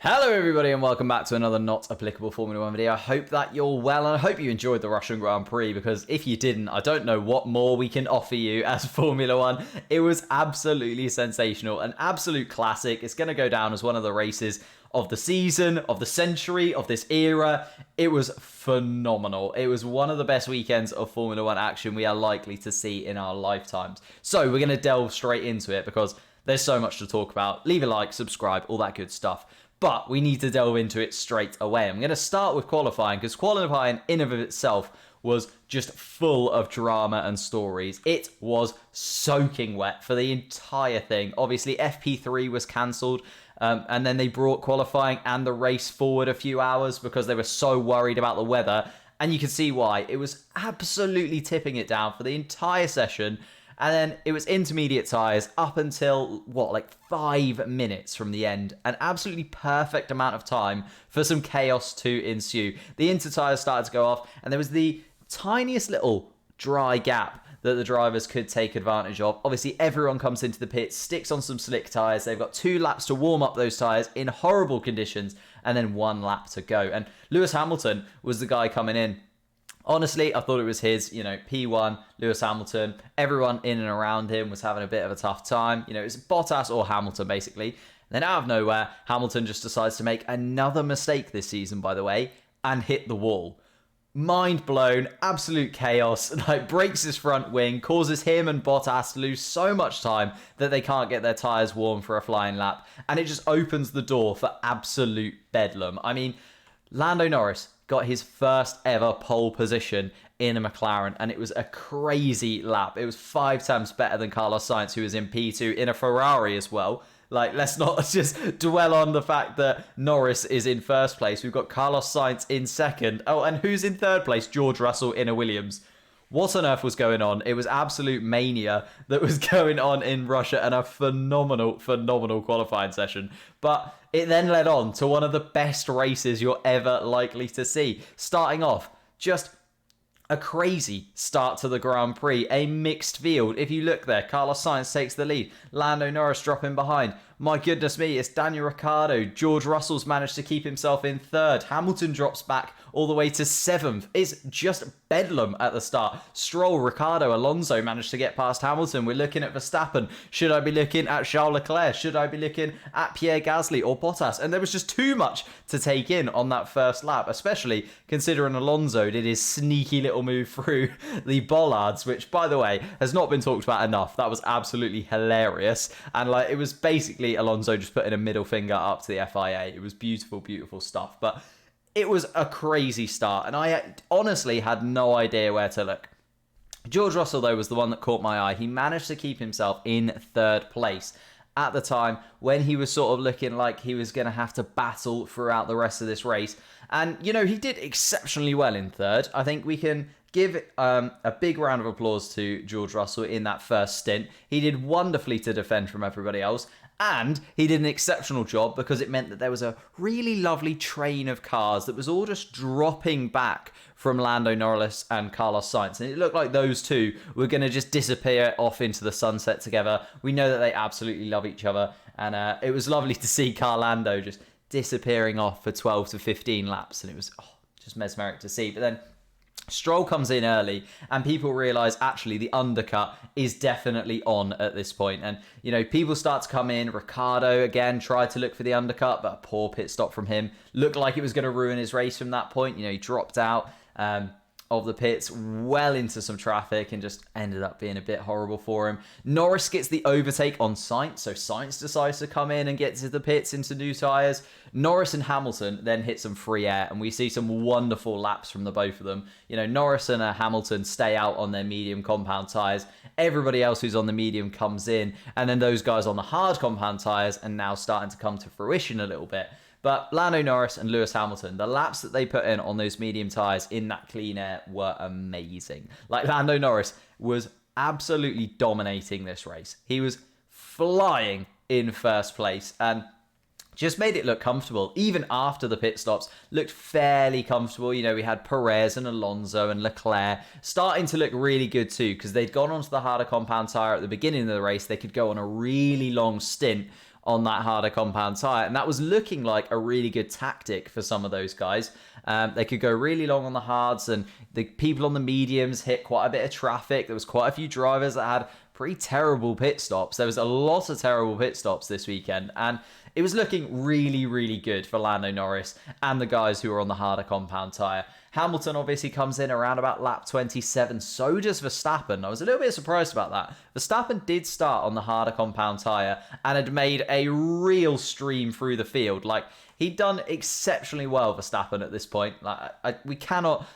Hello everybody and welcome back to another not applicable Formula 1 video. I hope that you're well and I hope you enjoyed the Russian Grand Prix, because if you didn't, I don't know what more we can offer you as Formula 1. It was absolutely sensational, an absolute classic. It's going to go down as one of the races of the season, of the century, of this era. It was phenomenal. It was one of the best weekends of Formula 1 action we are likely to see in our lifetimes. So we're going to delve straight into it because there's so much to talk about. Leave a like, subscribe, all that good stuff. But we need to delve into it straight away. I'm going to start with qualifying, because qualifying in and of itself was just full of drama and stories. It was soaking wet for the entire thing. Obviously, FP3 was cancelled, and then they brought qualifying and the race forward a few hours because they were so worried about the weather. And you can see why. It was absolutely tipping it down for the entire session. And then it was intermediate tyres up until, 5 minutes from the end. An absolutely perfect amount of time for some chaos to ensue. The inter tyres started to go off, and there was the tiniest little dry gap that the drivers could take advantage of. Obviously, everyone comes into the pits, sticks on some slick tyres. They've got 2 laps to warm up those tyres in horrible conditions, and then 1 lap to go. And Lewis Hamilton was the guy coming in. Honestly, I thought it was his, P1, Lewis Hamilton. Everyone in and around him was having a bit of a tough time. It's Bottas or Hamilton, basically. And then out of nowhere, Hamilton just decides to make another mistake this season, by the way, and hit the wall. Mind blown, absolute chaos, breaks his front wing, causes him and Bottas to lose so much time that they can't get their tyres warm for a flying lap. And it just opens the door for absolute bedlam. I mean, Lando Norris got his first ever pole position in a McLaren, and it was a crazy lap. It was 5 times better than Carlos Sainz, who was in P2 in a Ferrari as well. Let's not just dwell on the fact that Norris is in first place. We've got Carlos Sainz in second. Oh, and who's in third place? George Russell in a Williams. What on earth was going on? It was absolute mania that was going on in Russia, and a phenomenal qualifying session. But it then led on to one of the best races you're ever likely to see. Starting off, just a crazy start to the Grand Prix. A mixed field. If you look there, Carlos Sainz takes the lead. Lando Norris dropping behind. My goodness me, it's Daniel Ricciardo. George Russell's managed to keep himself in third. Hamilton drops back all the way to 7th. It's just bedlam at the start. Stroll, Ricciardo, Alonso managed to get past Hamilton. We're looking at Verstappen. Should I be looking at Charles Leclerc? Should I be looking at Pierre Gasly or Bottas? And there was just too much to take in on that first lap, especially considering Alonso did his sneaky little move through the bollards, which, by the way, has not been talked about enough. That was absolutely hilarious. And it was basically Alonso just putting a middle finger up to the FIA. It was beautiful, beautiful stuff. But it was a crazy start, and I honestly had no idea where to look. George Russell, though, was the one that caught my eye. He managed to keep himself in third place at the time when he was sort of looking like he was going to have to battle throughout the rest of this race. And, he did exceptionally well in third. I think we can give a big round of applause to George Russell in that first stint. He did wonderfully to defend from everybody else. And he did an exceptional job because it meant that there was a really lovely train of cars that was all just dropping back from Lando Norris and Carlos Sainz. And it looked like those two were going to just disappear off into the sunset together. We know that they absolutely love each other. And it was lovely to see Lando just disappearing off for 12 to 15 laps. And it was just mesmeric to see. But then Stroll comes in early and people realise actually the undercut is definitely on at this point. And, people start to come in. Ricciardo, again, tried to look for the undercut, but a poor pit stop from him. Looked like it was going to ruin his race from that point. He dropped out of the pits well into some traffic and just ended up being a bit horrible for him. Norris gets the overtake on Sainz, so Sainz decides to come in and get to the pits into new tyres. Norris and Hamilton then hit some free air, and we see some wonderful laps from the both of them. Norris and Hamilton stay out on their medium compound tyres. Everybody else who's on the medium comes in, and then those guys on the hard compound tyres are now starting to come to fruition a little bit. But Lando Norris and Lewis Hamilton, the laps that they put in on those medium tyres in that clean air were amazing. Lando Norris was absolutely dominating this race. He was flying in first place and just made it look comfortable. Even after the pit stops, looked fairly comfortable. We had Perez and Alonso and Leclerc starting to look really good too, because they'd gone onto the harder compound tyre at the beginning of the race. They could go on a really long stint on that harder compound tyre. And that was looking like a really good tactic for some of those guys. They could go really long on the hards, and the people on the mediums hit quite a bit of traffic. There was quite a few drivers that had pretty terrible pit stops. There was a lot of terrible pit stops this weekend, and it was looking really, really good for Lando Norris and the guys who were on the harder compound tyre. Hamilton obviously comes in around about lap 27. So does Verstappen. I was a little bit surprised about that. Verstappen did start on the harder compound tyre and had made a real stream through the field. Like, he'd done exceptionally well, Verstappen, at this point. Like, we cannot,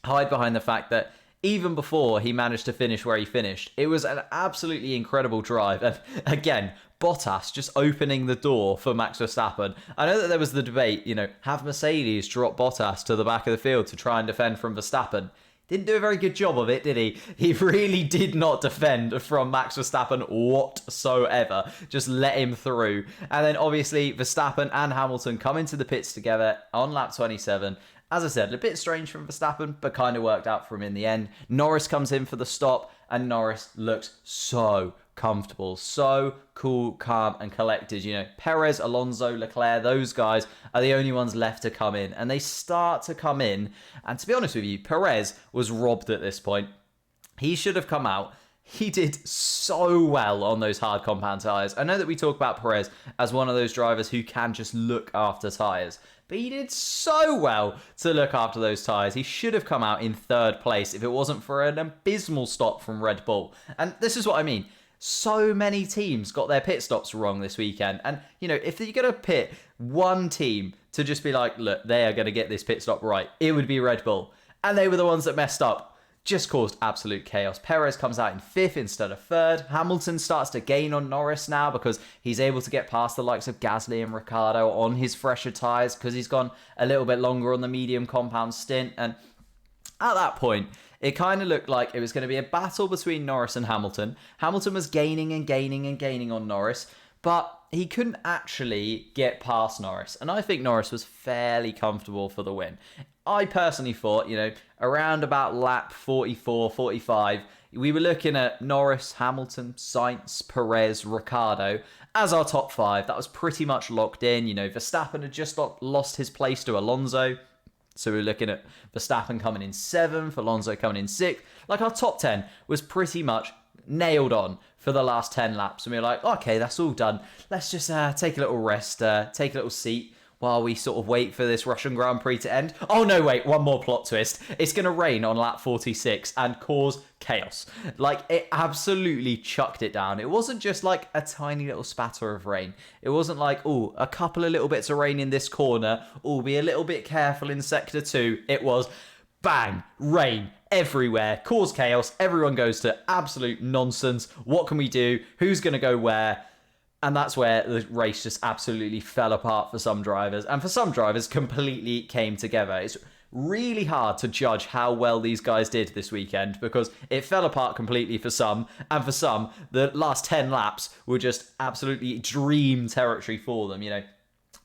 hide behind the fact that even before he managed to finish where he finished, it was an absolutely incredible drive. And again, Bottas just opening the door for Max Verstappen. I know that there was the debate, have Mercedes drop Bottas to the back of the field to try and defend from Verstappen? Didn't do a very good job of it, did he? He really did not defend from Max Verstappen whatsoever. Just let him through. And then obviously Verstappen and Hamilton come into the pits together on lap 27. As I said, a bit strange from Verstappen, but kind of worked out for him in the end. Norris comes in for the stop, and Norris looks so comfortable, so cool, calm, and collected. Perez, Alonso, Leclerc, those guys are the only ones left to come in, and they start to come in. And to be honest with you, Perez was robbed at this point. He should have come out. He did so well on those hard compound tyres. I know that we talk about Perez as one of those drivers who can just look after tyres, but he did so well to look after those tyres. He should have come out in third place if it wasn't for an abysmal stop from Red Bull. And this is what I mean. So many teams got their pit stops wrong this weekend. And, if you're going to pit one team to just be like, look, they are going to get this pit stop right, it would be Red Bull. And they were the ones that messed up. Just caused absolute chaos. Perez comes out in 5th instead of 3rd. Hamilton starts to gain on Norris now because he's able to get past the likes of Gasly and Ricciardo on his fresher tyres because he's gone a little bit longer on the medium compound stint. And at that point, it kind of looked like it was going to be a battle between Norris and Hamilton. Hamilton was gaining and gaining and gaining on Norris, but he couldn't actually get past Norris. And I think Norris was fairly comfortable for the win. I personally thought, around about lap 44, 45, we were looking at Norris, Hamilton, Sainz, Perez, Ricciardo as our top 5. That was pretty much locked in. Verstappen had just lost his place to Alonso. So we were looking at Verstappen coming in 7th, Alonso coming in 6th. Like, our top 10 was pretty much nailed on for the last 10 laps. And we were like, okay, that's all done. Let's just take a little rest, take a little seat while we sort of wait for this Russian Grand Prix to end. Oh no, wait, one more plot twist. It's going to rain on lap 46 and cause chaos. Like, it absolutely chucked it down. It wasn't just like a tiny little spatter of rain. It wasn't like, oh, a couple of little bits of rain in this corner. Oh, be a little bit careful in sector 2. It was bang, rain everywhere, cause chaos. Everyone goes to absolute nonsense. What can we do? Who's going to go where? And that's where the race just absolutely fell apart for some drivers. And for some drivers, completely came together. It's really hard to judge how well these guys did this weekend because it fell apart completely for some. And for some, the last 10 laps were just absolutely dream territory for them.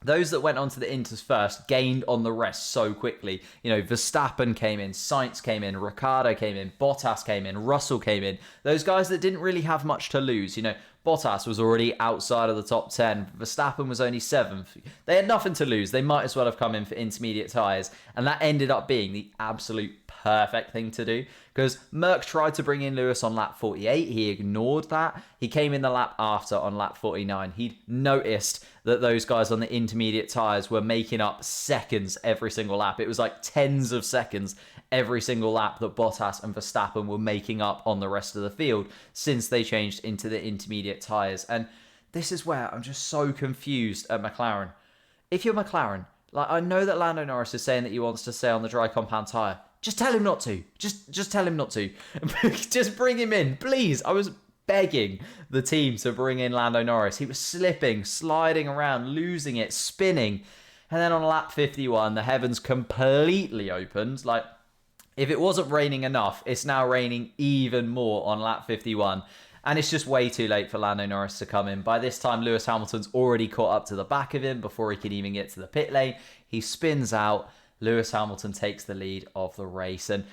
Those that went onto the Inters first gained on the rest so quickly. Verstappen came in, Sainz came in, Ricciardo came in, Bottas came in, Russell came in. Those guys that didn't really have much to lose. Bottas was already outside of the top 10. Verstappen was only 7th. They had nothing to lose. They might as well have come in for intermediate tyres. And that ended up being the absolute perfect thing to do because Merck tried to bring in Lewis on lap 48. He ignored that. He came in the lap after on lap 49. He'd noticed that those guys on the intermediate tyres were making up seconds every single lap. It was like tens of seconds every single lap that Bottas and Verstappen were making up on the rest of the field since they changed into the intermediate tyres. And this is where I'm just so confused at McLaren. If you're McLaren, like, I know that Lando Norris is saying that he wants to stay on the dry compound tyre. Just tell him not to. Just tell him not to. Just bring him in, please. I was begging the team to bring in Lando Norris. He was slipping, sliding around, losing it, spinning. And then on lap 51, the heavens completely opened. Like, if it wasn't raining enough, it's now raining even more on lap 51. And it's just way too late for Lando Norris to come in. By this time, Lewis Hamilton's already caught up to the back of him before he can even get to the pit lane. He spins out. Lewis Hamilton takes the lead of the race. And,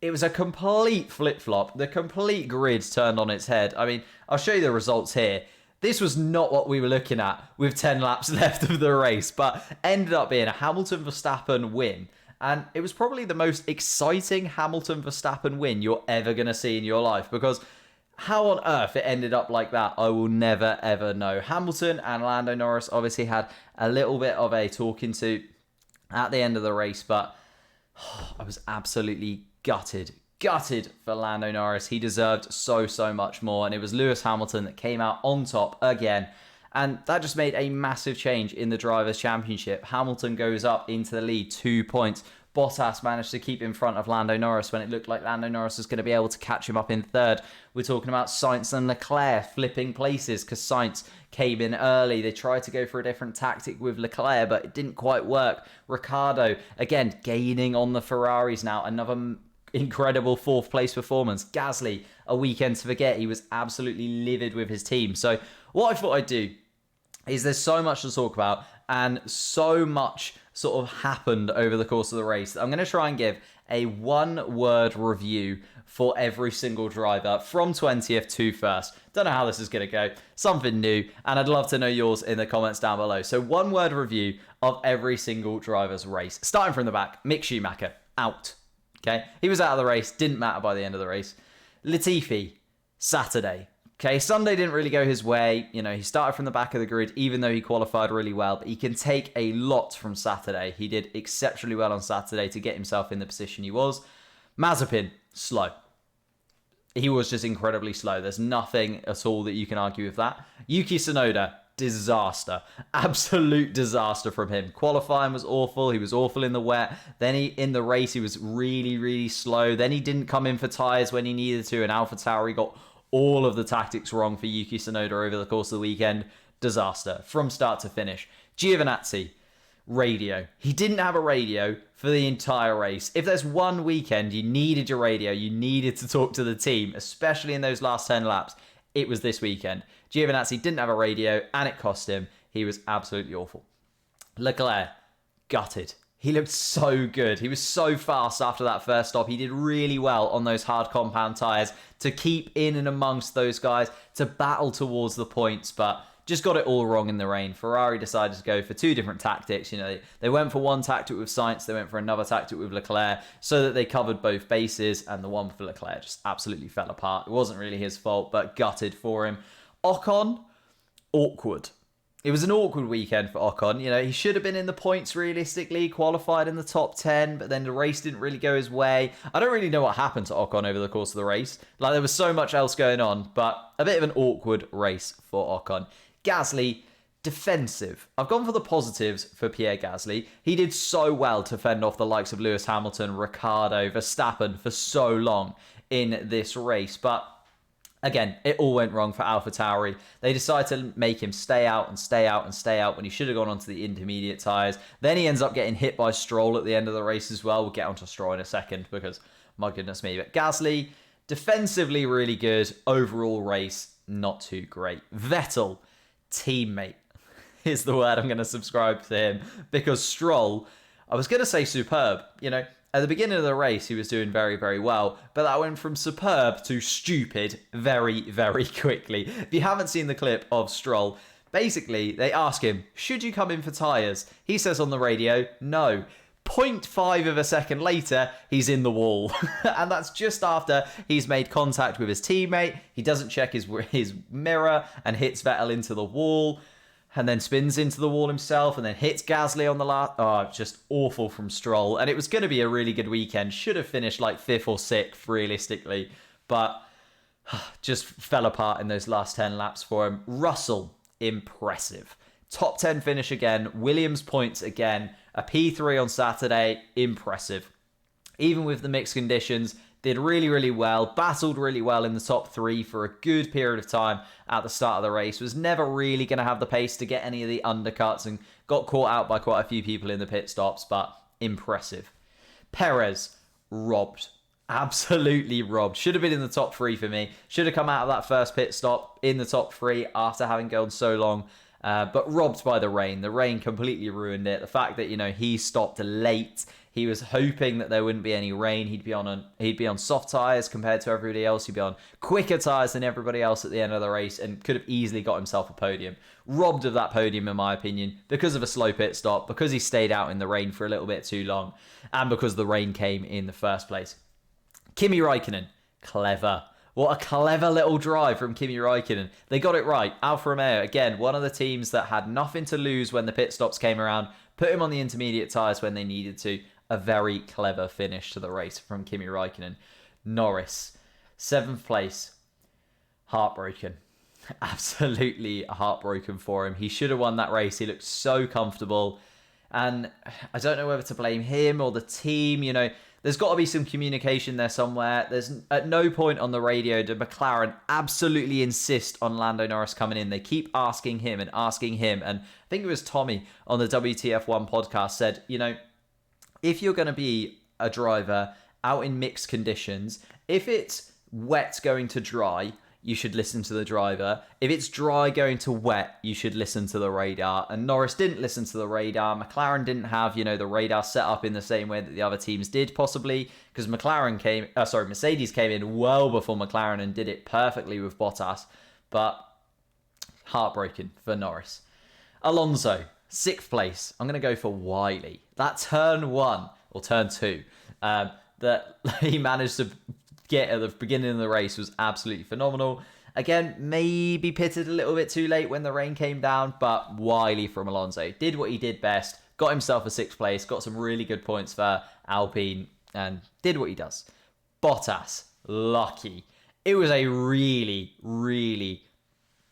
it was a complete flip-flop. The complete grid turned on its head. I mean, I'll show you the results here. This was not what we were looking at with 10 laps left of the race, but ended up being a Hamilton-Verstappen win. And it was probably the most exciting Hamilton-Verstappen win you're ever going to see in your life, because how on earth it ended up like that, I will never, ever know. Hamilton and Lando Norris obviously had a little bit of a talking to at the end of the race, but I was absolutely gutted for Lando Norris. He deserved so much more, and it was Lewis Hamilton that came out on top again, and that just made a massive change in the Drivers' Championship. Hamilton goes up into the lead 2 points. Bottas managed to keep in front of Lando Norris when it looked like Lando Norris was going to be able to catch him up in third. We're talking about Sainz and Leclerc flipping places because Sainz came in early. They tried to go for a different tactic with Leclerc, but it didn't quite work. Ricciardo, again, gaining on the Ferraris now. Another incredible fourth place performance. Gasly, a weekend to forget. He was absolutely livid with his team. So what I thought I'd do is there's so much to talk about and so much sort of happened over the course of the race. I'm going to try and give a one-word review for every single driver from 20th to first. Don't know how this is going to go. Something new, and I'd love to know yours in the comments down below. So one-word review of every single driver's race. Starting from the back, Mick Schumacher, out. Okay, he was out of the race, didn't matter by the end of the race. Latifi, Saturday. Okay, Sunday didn't really go his way. You know, he started from the back of the grid, even though he qualified really well. But he can take a lot from Saturday. He did exceptionally well on Saturday to get himself in the position he was. Mazepin, slow. He was just incredibly slow. There's nothing at all that you can argue with that. Yuki Tsunoda, disaster. Absolute disaster from him. Qualifying was awful. He was awful in the wet. Then in the race, he was really slow. Then he didn't come in for tyres when he needed to. And AlphaTauri got all of the tactics wrong for Yuki Tsunoda over the course of the weekend. Disaster from start to finish. Giovinazzi, radio. He didn't have a radio for the entire race. If there's one weekend you needed your radio, you needed to talk to the team, especially in those last 10 laps, it was this weekend. Giovinazzi didn't have a radio, and it cost him. He was absolutely awful. Leclerc, gutted. He looked so good. He was so fast after that first stop. He did really well on those hard compound tyres to keep in and amongst those guys, to battle towards the points, but just got it all wrong in the rain. Ferrari decided to go for two different tactics. You know, they went for one tactic with Sainz, they went for another tactic with Leclerc, so that they covered both bases, and the one for Leclerc just absolutely fell apart. It wasn't really his fault, but gutted for him. Ocon, awkward. It was an awkward weekend for Ocon. You know, he should have been in the points realistically, qualified in the top 10, but then the race didn't really go his way. I don't really know what happened to Ocon over the course of the race. Like, there was so much else going on, but a bit of an awkward race for Ocon. Gasly, defensive. I've gone for the positives for Pierre Gasly. He did so well to fend off the likes of Lewis Hamilton, Ricciardo, Verstappen for so long in this race, but again, it all went wrong for AlphaTauri. They decided to make him stay out when he should have gone onto the intermediate tyres. Then he ends up getting hit by Stroll at the end of the race as well. We'll get onto Stroll in a second because, my goodness me. But Gasly, defensively really good. Overall race, not too great. Vettel, teammate. Here's the word I'm going to subscribe to him, because Stroll, I was going to say superb. You know, at the beginning of the race, he was doing very well, but that went from superb to stupid very quickly. If you haven't seen the clip of Stroll, basically, they ask him, should you come in for tyres? He says on the radio, no. 0.5 of a second later, he's in the wall. And that's just after he's made contact with his teammate. He doesn't check his mirror and hits Vettel into the wall, and then spins into the wall himself, and then hits Gasly on the last. Oh, just awful from Stroll. And it was going to be a really good weekend. Should have finished like 5th or 6th, realistically. But just fell apart in those last 10 laps for him. Russell, impressive. Top 10 finish again. Williams points again. A P3 on Saturday, impressive. Even with the mixed conditions, did really well, battled really well in the top 3 for a good period of time at the start of the race, was never really going to have the pace to get any of the undercuts and got caught out by quite a few people in the pit stops, but impressive. Perez, robbed. Absolutely robbed. Should have been in the top 3 for me. Should have come out of that first pit stop in the top 3 after having gone so long. But robbed by the rain. The rain completely ruined it. The fact that, you know, he stopped late. He was hoping that there wouldn't be any rain. He'd be on soft tyres compared to everybody else. He'd be on quicker tyres than everybody else at the end of the race and could have easily got himself a podium. Robbed of that podium, in my opinion, because of a slow pit stop, because he stayed out in the rain for a little bit too long, and because the rain came in the first place. Kimi Räikkönen, clever. What a clever little drive from Kimi Räikkönen. They got it right. Alfa Romeo, again, one of the teams that had nothing to lose when the pit stops came around, put him on the intermediate tyres when they needed to. A very clever finish to the race from Kimi Räikkönen. Norris, 7th place. Heartbroken. Absolutely heartbroken for him. He should have won that race. He looked so comfortable. And I don't know whether to blame him or the team. You know, there's got to be some communication there somewhere. There's at no point on the radio did McLaren absolutely insist on Lando Norris coming in. They keep asking him. And I think it was Tommy on the WTF1 podcast said, you know, if you're going to be a driver out in mixed conditions, if it's wet going to dry, you should listen to the driver. If it's dry going to wet, you should listen to the radar. And Norris didn't listen to the radar. McLaren didn't have, you know, the radar set up in the same way that the other teams did, possibly, because Mercedes came in well before McLaren and did it perfectly with Bottas. But heartbroken for Norris. Alonso, 6th place. I'm going to go for Wiley. That turn 1 or turn 2 that he managed to get at the beginning of the race was absolutely phenomenal. Again, maybe pitted a little bit too late when the rain came down, but Wiley from Alonso did what he did best, got himself a 6th place, got some really good points for Alpine, and did what he does. Bottas, lucky. It was a really, really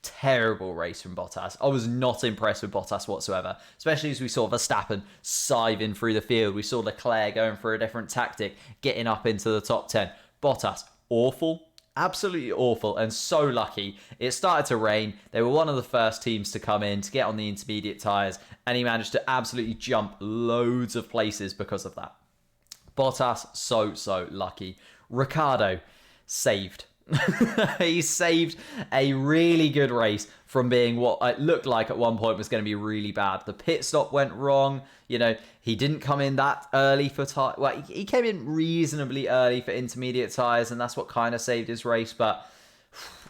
terrible race from Bottas. I was not impressed with Bottas whatsoever, especially as we saw Verstappen siving through the field. We saw Leclerc going for a different tactic, getting up into the top 10. Bottas, awful, absolutely awful, and so lucky. It started to rain. They were one of the first teams to come in to get on the intermediate tyres, and he managed to absolutely jump loads of places because of that. Bottas, so lucky. Ricciardo, saved. He saved a really good race from being what it looked like at one point was going to be really bad. The pit stop went wrong. You know, he didn't come in that early for tyre. Well, he came in reasonably early for intermediate tyres, and that's what kind of saved his race. But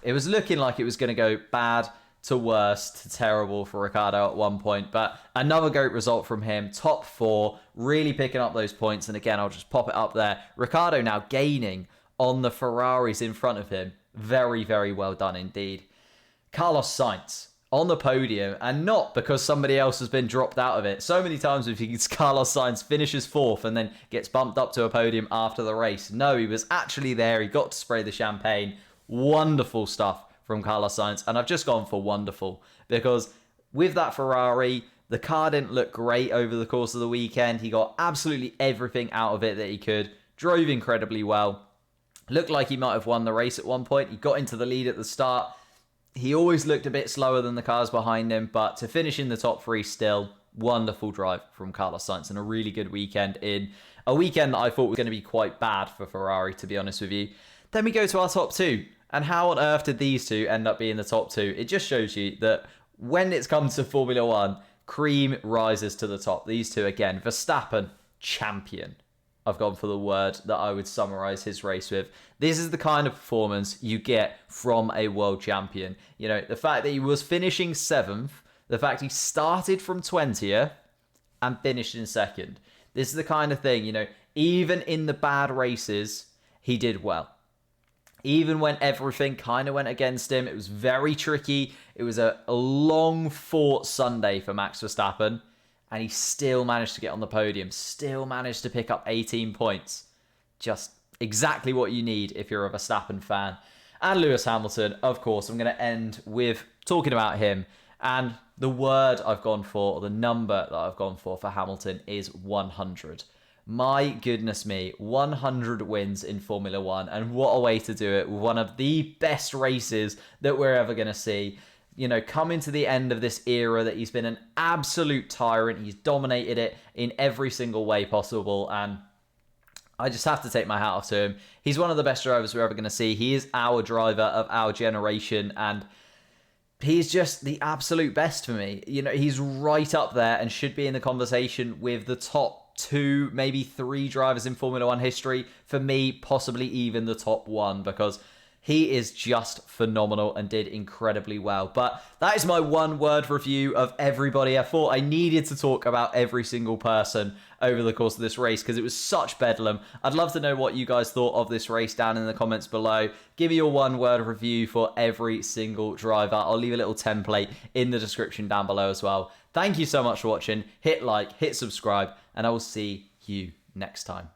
it was looking like it was going to go bad to worse to terrible for Ricciardo at one point. But another great result from him. Top 4, really picking up those points. And again, I'll just pop it up there. Ricciardo now gaining on the Ferraris in front of him. Very, very well done indeed. Carlos Sainz on the podium, and not because somebody else has been dropped out of it. So many times we've seen Carlos Sainz finishes 4th and then gets bumped up to a podium after the race. No, he was actually there. He got to spray the champagne. Wonderful stuff from Carlos Sainz. And I've just gone for wonderful because with that Ferrari, the car didn't look great over the course of the weekend. He got absolutely everything out of it that he could. Drove incredibly well. Looked like he might have won the race at one point. He got into the lead at the start. He always looked a bit slower than the cars behind him, but to finish in the top 3 still, wonderful drive from Carlos Sainz and a really good weekend in a weekend that I thought was going to be quite bad for Ferrari, to be honest with you. Then we go to our top 2. And how on earth did these two end up being the top 2? It just shows you that when it's come to Formula 1, cream rises to the top. These two again. Verstappen, champion. I've gone for the word that I would summarise his race with. This is the kind of performance you get from a world champion. You know, the fact that he was finishing 7th, the fact he started from 20th and finished in 2nd. This is the kind of thing, you know, even in the bad races, he did well. Even when everything kind of went against him, it was very tricky. It was a long fought Sunday for Max Verstappen. And he still managed to get on the podium, still managed to pick up 18 points. Just exactly what you need if you're a Verstappen fan. And Lewis Hamilton, of course, I'm going to end with talking about him. And the word I've gone for, or the number that I've gone for Hamilton is 100. My goodness me, 100 wins in Formula 1. And what a way to do it with one of the best races that we're ever going to see. You know, coming to the end of this era that he's been an absolute tyrant. He's dominated it in every single way possible. And I just have to take my hat off to him. He's one of the best drivers we're ever going to see. He is our driver of our generation. And he's just the absolute best for me. You know, he's right up there and should be in the conversation with the top 2, maybe 3 drivers in Formula 1 history. For me, possibly even the top 1, because he is just phenomenal and did incredibly well. But that is my one-word review of everybody. I thought I needed to talk about every single person over the course of this race because it was such bedlam. I'd love to know what you guys thought of this race down in the comments below. Give me your one-word review for every single driver. I'll leave a little template in the description down below as well. Thank you so much for watching. Hit like, hit subscribe, and I will see you next time.